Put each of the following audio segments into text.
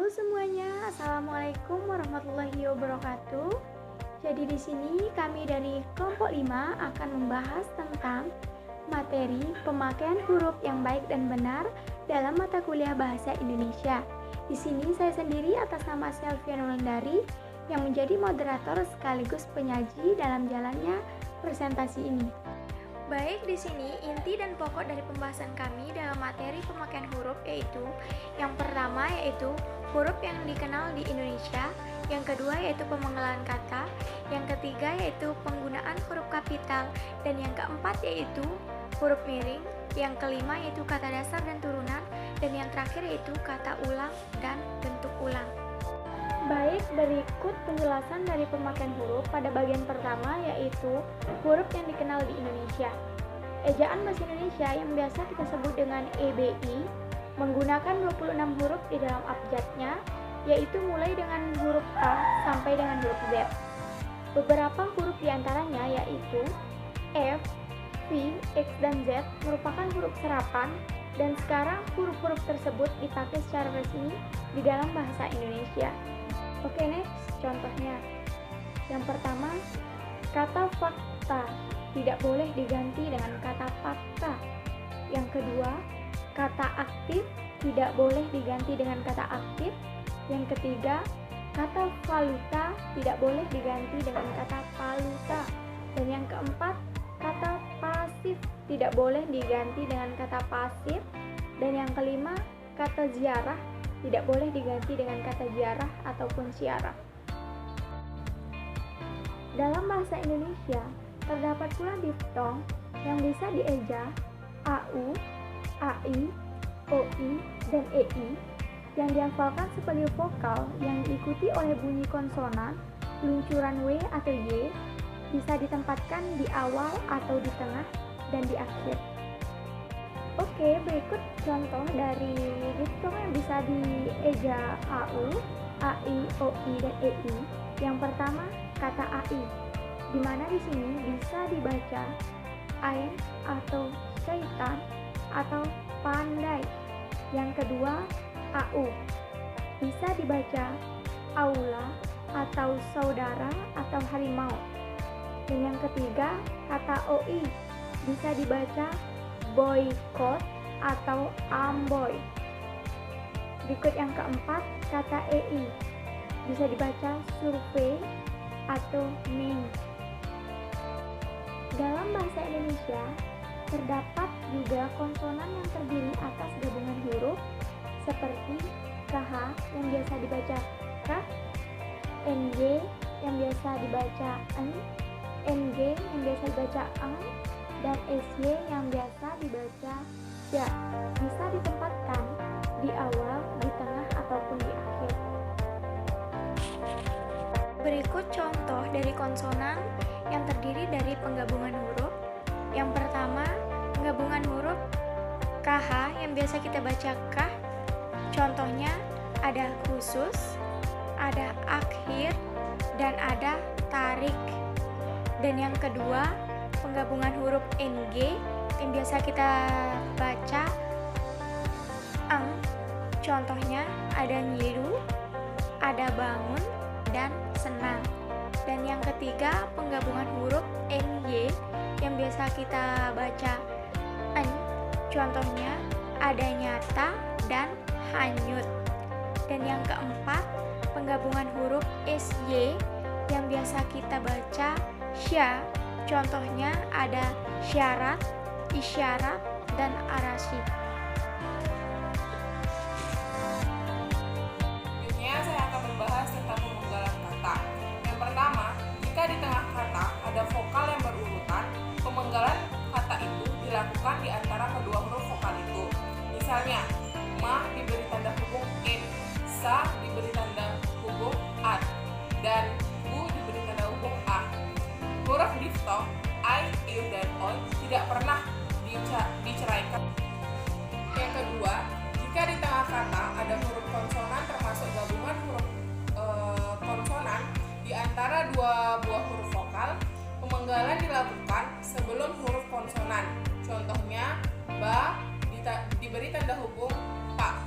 Halo semuanya, Assalamualaikum warahmatullahi wabarakatuh. Jadi di sini kami dari kelompok 5 akan membahas tentang materi pemakaian huruf yang baik dan benar dalam mata kuliah Bahasa Indonesia. Di sini saya sendiri atas nama Selviana Wulandari yang menjadi moderator sekaligus penyaji dalam jalannya presentasi ini. Baik, di sini inti dan pokok dari pembahasan kami dalam materi pemakaian huruf yaitu yang pertama yaitu huruf yang dikenal di Indonesia, yang kedua yaitu pemenggalan kata, yang ketiga yaitu penggunaan huruf kapital, dan yang keempat yaitu huruf miring, yang kelima yaitu kata dasar dan turunan, dan yang terakhir yaitu kata ulang dan bentuk ulang. Baik, berikut penjelasan dari pemakaian huruf pada bagian pertama yaitu huruf yang dikenal di Indonesia. Ejaan Bahasa Indonesia yang biasa kita sebut dengan EBI menggunakan 26 huruf di dalam abjadnya, yaitu mulai dengan huruf A sampai dengan huruf Z. Beberapa huruf diantaranya yaitu F, V, X, dan Z merupakan huruf serapan, dan sekarang huruf-huruf tersebut dipakai secara resmi di dalam bahasa Indonesia. Oke, next, contohnya. Yang pertama, kata fakta tidak boleh diganti dengan kata fakta. Yang kedua, kata aktif tidak boleh diganti dengan kata aktif. Yang ketiga, kata valuta tidak boleh diganti dengan kata valuta. Dan yang keempat, kata pasif tidak boleh diganti dengan kata pasif. Dan yang kelima, kata ziarah tidak boleh diganti dengan kata ziarah ataupun ziarah. Dalam bahasa Indonesia, terdapat pula diftong yang bisa dieja AU, AI, OI, dan EI yang dihafalkan sebagai vokal yang diikuti oleh bunyi konsonan, luncuran W atau Y, bisa ditempatkan di awal atau di tengah dan di akhir. Oke, berikut contoh dari diftong yang bisa dieja AU, AI, OI, dan EI. Yang pertama, kata AI, di mana di sini bisa dibaca ain atau syaitan atau pandai. Yang kedua, AU, bisa dibaca aula atau saudara atau harimau. Dan yang ketiga, kata OI, bisa dibaca boykot atau amboy. Berikut yang keempat, kata EI, bisa dibaca survei atau ming. Dalam bahasa Indonesia, terdapat juga konsonan yang terdiri atas gabungan huruf seperti KH yang biasa dibaca K, NG yang biasa dibaca N, NG yang biasa dibaca Ang, dan SY yang biasa dibaca ya, bisa ditempatkan di awal, di tengah, ataupun di akhir. Berikut contoh dari konsonan yang terdiri dari penggabungan huruf. Yang pertama, penggabungan huruf KH yang biasa kita baca kah. Contohnya ada khusus, ada akhir, dan ada tarik. Dan yang kedua, penggabungan huruf NG yang biasa kita baca ang. Contohnya ada nyiru, ada bangun, dan senang. Dan yang ketiga, penggabungan huruf NY yang biasa kita baca en. Contohnya ada nyata dan hanyut. Dan yang keempat, penggabungan huruf SY yang biasa kita baca sya. Contohnya ada syarat, isyarat, dan arasi. Selanjutnya saya akan membahas tentang pemenggalan kata. Yang pertama, jika di tengah kata ada vokal yang berurutan, pemenggalan kata itu dilakukan di antara kedua huruf vokal itu. Misalnya, ma diberi tanda hubung in, sa diberi tanda hubung at, dan bu diberi tanda hubung a. Huruf diftong I, I, dan oi tidak pernah diceraikan. Yang kedua, jika di tengah kata ada huruf konsonan termasuk gabungan huruf konsonan di antara dua buah huruf vokal, pemenggalan dilakukan sebelum huruf konsonan. Contohnya, ba diberi tanda hubung pa.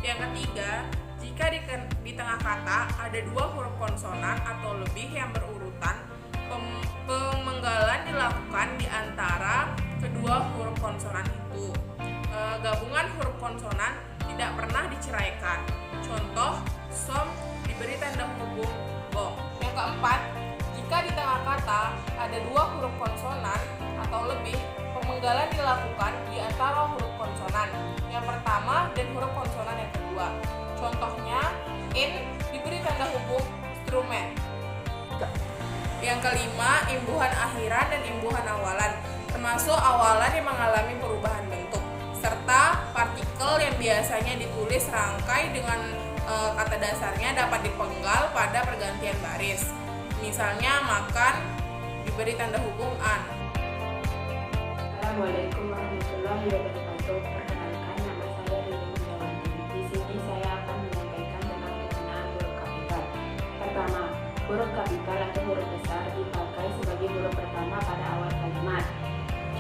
Yang ketiga, jika jika di tengah kata ada dua huruf konsonan atau lebih yang berurutan, pemenggalan dilakukan di antara kedua huruf konsonan itu. Gabungan huruf konsonan tidak pernah diceraikan. Contoh, som diberi tanda hubung bom. Yang keempat, jika di tengah kata ada dua huruf konsonan atau lebih, pemenggalan dilakukan di antara huruf konsonan yang pertama dan huruf konsonan yang kedua. Contohnya, in diberi tanda hubung instrumen. Yang kelima, imbuhan akhiran dan imbuhan awalan, termasuk awalan yang mengalami perubahan bentuk, serta partikel yang biasanya ditulis rangkai dengan kata dasarnya dapat dipenggal pada pergantian baris. Misalnya, makan diberi tanda hubung an. Assalamualaikum warahmatullahi wabarakatuh. Perkenalkan, nama saya Rini Jawanti. Di sini saya akan menyampaikan tentang penggunaan huruf kapital. Pertama, huruf kapital atau huruf besar dipakai sebagai huruf pertama pada awal kalimat.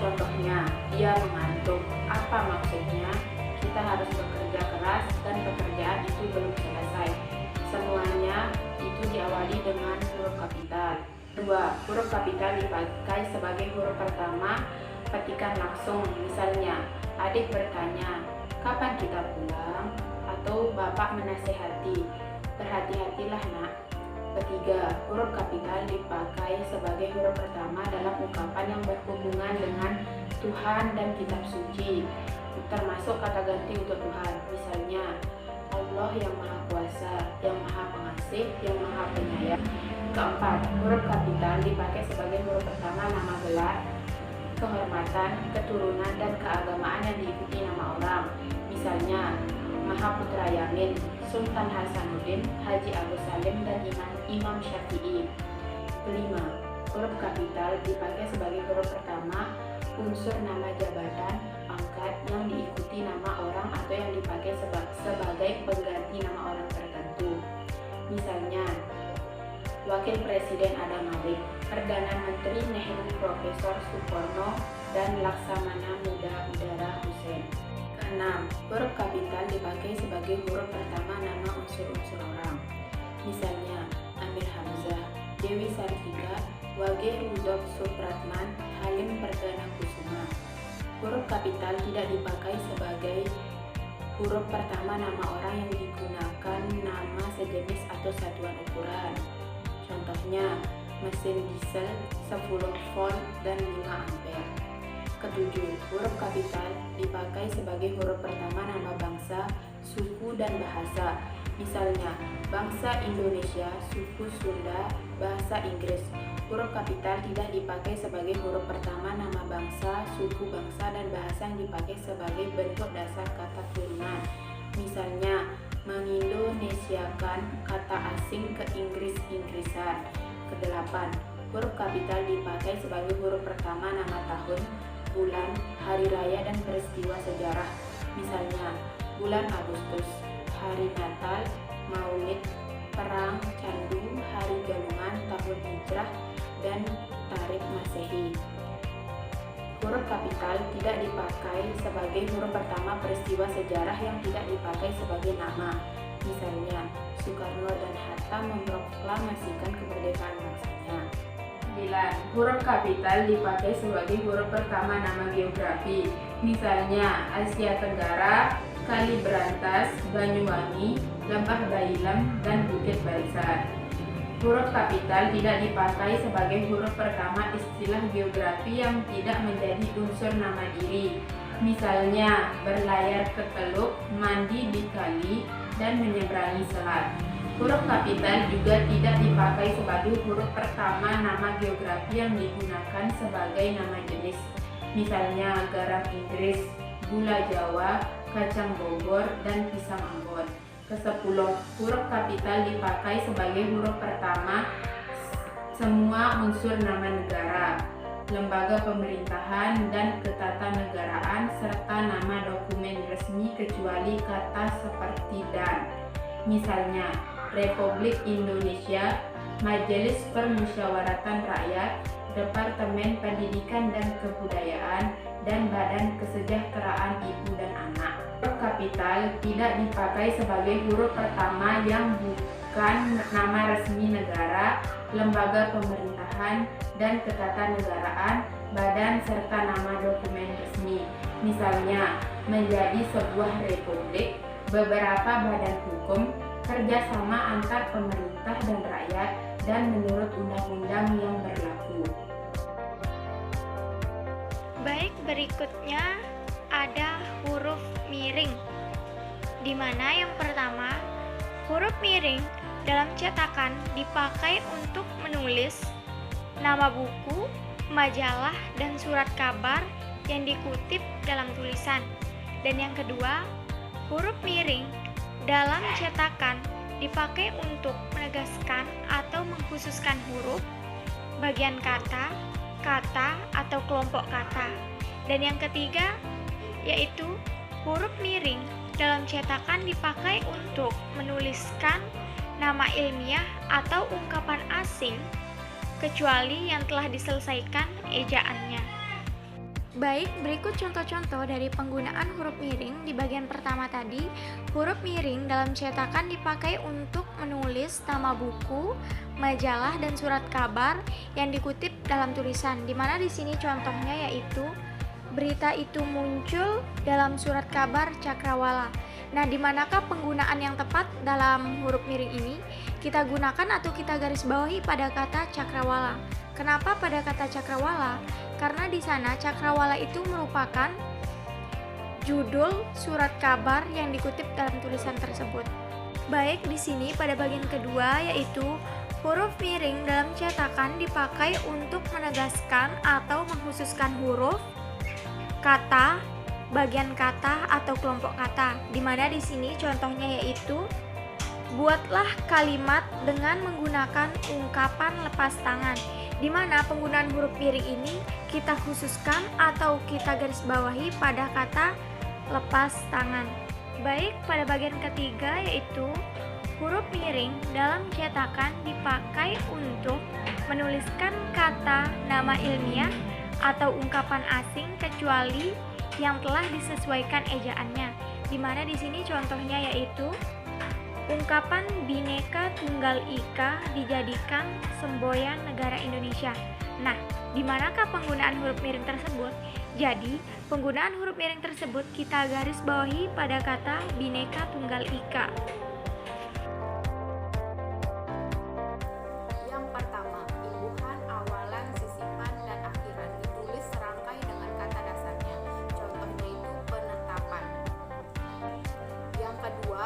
Contohnya, dia mengantuk. Apa maksudnya? Kita harus bekerja keras dan pekerjaan itu belum selesai. Semuanya itu diawali dengan huruf kapital. 2. Huruf kapital dipakai sebagai huruf pertama petikan langsung. Misalnya, adik bertanya, kapan kita pulang? Atau bapak menasehati, berhati-hatilah nak. Ketiga, huruf kapital dipakai sebagai huruf pertama dalam ungkapan yang berhubungan dengan Tuhan dan kitab suci, termasuk kata ganti untuk Tuhan. Misalnya, Allah yang Maha Kuasa, yang Maha Pengasih, yang Maha Penyayang. Keempat, huruf kapital dipakai sebagai huruf pertama nama gelar, kehormatan, keturunan, dan keagamaan yang diikuti nama orang. Misalnya, Maha Putra Yamin, Sultan Hasanuddin, Haji Agus Salim, dan Imam Syafi'i. Kelima, huruf kapital dipakai sebagai huruf pertama unsur nama jabatan, pangkat yang diikuti nama orang atau yang dipakai sebagai pengganti nama orang tertentu. Misalnya, Wakil Presiden Adam Malik, Perdana Menteri Nehru Profesor Sukarno, dan Laksamana Muda Udara Hussein. Keenam, huruf kapital dipakai sebagai huruf pertama nama unsur-unsur orang. Misalnya, Amir Hamzah, Dewi Sartika, Wage Rudolf Supratman, Halim Perdana Kusuma. Huruf kapital tidak dipakai sebagai huruf pertama nama orang yang digunakan nama sejenis atau satuan ukuran. Contohnya, mesin diesel 10 volt dan 5 ampere. Ketujuh, huruf kapital dipakai sebagai huruf pertama nama bangsa, suku, dan bahasa. Misalnya, bangsa Indonesia, suku Sunda, bahasa Inggris. Huruf kapital tidak dipakai sebagai huruf pertama nama bangsa, suku, bangsa, dan bahasa yang dipakai sebagai bentuk dasar kata turunan. Misalnya, mengindonesiakan kata asing ke Inggris-Inggrisan. Kedelapan, huruf kapital dipakai sebagai huruf pertama nama tahun, bulan, hari raya, dan peristiwa sejarah. Misalnya, bulan Agustus, hari Natal, Maulid, perang, candu, hari Galungan, tahun hijrah, dan tarikh Masehi. Huruf kapital tidak dipakai sebagai huruf pertama peristiwa sejarah yang tidak dipakai sebagai nama. Misalnya, Soekarno dan Hatta memproklamasikan kemerdekaan bangsanya. 9. Huruf kapital dipakai sebagai huruf pertama nama geografi. Misalnya, Asia Tenggara, Kali Berantas, Banyuwangi, Lembah Bailem, dan Bukit Barisan. Huruf kapital tidak dipakai sebagai huruf pertama istilah geografi yang tidak menjadi unsur nama diri. Misalnya, berlayar ke teluk, mandi di kali, dan menyeberangi selat. Huruf kapital juga tidak dipakai sebagai huruf pertama nama geografi yang digunakan sebagai nama jenis. Misalnya, garam Inggris, gula Jawa, kacang Bogor, dan pisang Ambon. Ke-10, huruf kapital dipakai sebagai huruf pertama semua unsur nama negara, lembaga pemerintahan, dan ketatanegaraan, serta nama dokumen resmi kecuali kata seperti dan. Misalnya, Republik Indonesia, Majelis Permusyawaratan Rakyat, Departemen Pendidikan dan Kebudayaan, dan Badan Kesejahteraan Ibu dan Anak. kapital tidak dipakai sebagai huruf pertama yang bukan nama resmi negara, lembaga pemerintahan, dan ketatanegaraan, badan, serta nama dokumen resmi. Misalnya, menjadi sebuah republik, beberapa badan hukum, kerjasama antar pemerintah dan rakyat, dan menurut undang-undang yang berlaku. Baik, berikutnya ada huruf miring, di mana yang pertama, huruf miring dalam cetakan dipakai untuk menulis nama buku, majalah, dan surat kabar yang dikutip dalam tulisan. Dan yang kedua, huruf miring dalam cetakan dipakai untuk menegaskan atau mengkhususkan huruf, bagian kata, atau kelompok kata. Dan yang ketiga, yaitu huruf miring dalam cetakan dipakai untuk menuliskan nama ilmiah atau ungkapan asing, kecuali yang telah diselesaikan ejaannya. Baik, berikut contoh-contoh dari penggunaan huruf miring di bagian pertama tadi. Huruf miring dalam cetakan dipakai untuk menulis nama buku, majalah, dan surat kabar yang dikutip dalam tulisan. Di mana di sini contohnya yaitu berita itu muncul dalam surat kabar Cakrawala. Nah, di manakah penggunaan yang tepat dalam huruf miring ini? Kita gunakan atau kita garis bawahi pada kata Cakrawala. Kenapa pada kata Cakrawala? Karena di sana Cakrawala itu merupakan judul surat kabar yang dikutip dalam tulisan tersebut. Baik, di sini pada bagian kedua yaitu huruf miring dalam cetakan dipakai untuk menegaskan atau mengkhususkan huruf, kata, bagian kata atau kelompok kata. Di mana di sini contohnya yaitu buatlah kalimat dengan menggunakan ungkapan lepas tangan. Di mana penggunaan huruf miring ini kita khususkan atau kita garis bawahi pada kata lepas tangan. Baik, pada bagian ketiga yaitu huruf miring dalam cetakan dipakai untuk menuliskan kata nama ilmiah atau ungkapan asing kecuali yang telah disesuaikan ejaannya. Di mana di sini contohnya yaitu ungkapan Bhinneka Tunggal Ika dijadikan semboyan negara Indonesia. Nah, di manakah penggunaan huruf miring tersebut? Jadi, penggunaan huruf miring tersebut kita garis bawahi pada kata Bhinneka Tunggal Ika. Yang pertama, imbuhan, awalan, sisipan, dan akhiran ditulis serangkai dengan kata dasarnya. Contohnya itu penetapan. Yang kedua,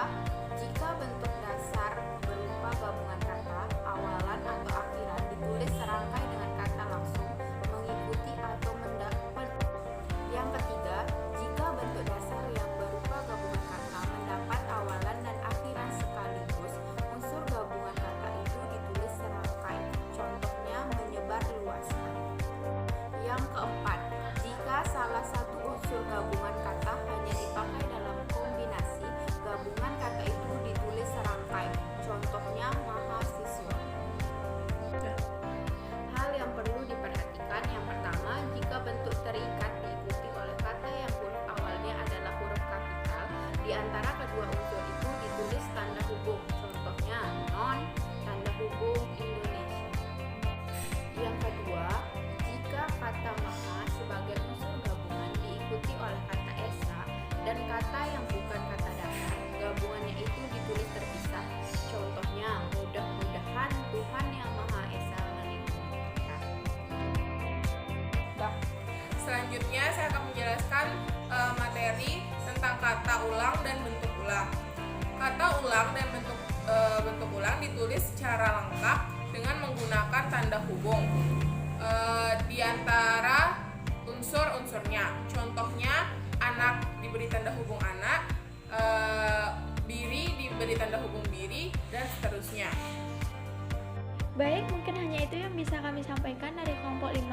jika bentuk dasar berupa gabungan kata, awalan atau akhiran ditulis serangkai dengan kata langsung, mengikuti atau mendapat. Yang ketiga, jika bentuk dasar yang berupa gabungan kata mendapat awalan dan akhiran sekaligus, unsur gabungan kata itu ditulis serangkai. Contohnya menyebar luaskan. Yang keempat, jika salah satu unsur gabungan kata hanya dipakai dalam kombinasi, gabungan kata itu ditulis serangkai. Contohnya mahasiswa. Hal yang perlu diperhatikan yang pertama, jika bentuk terikat diikuti oleh kata yang huruf awalnya adalah huruf kapital, di antara kedua unsur itu ditulis tanda hubung. Contohnya non, tanda hubung Indonesia. Yang kedua, jika kata maha sebagai unsur gabungan diikuti oleh kata esa dan kata yang bukan kata dasar, gabungannya itu ditulis terpisah. Contohnya, mudah-mudahan Tuhan yang Maha Esa melindungi kita. Selanjutnya saya akan menjelaskan materi tentang kata ulang dan bentuk ulang. Kata ulang dan bentuk ulang ditulis secara lengkap dengan menggunakan tanda hubung di antara unsur-unsurnya. Contohnya, anak diberi tanda hubung anak, biri diberi tanda hubung biri, dan seterusnya. Baik, mungkin hanya itu yang bisa kami sampaikan dari kelompok 5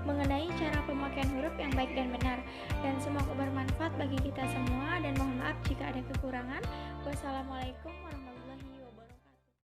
mengenai cara pemakaian huruf yang baik dan benar. Dan semoga bermanfaat bagi kita semua, dan mohon maaf jika ada kekurangan. Wassalamualaikum warahmatullahi wabarakatuh.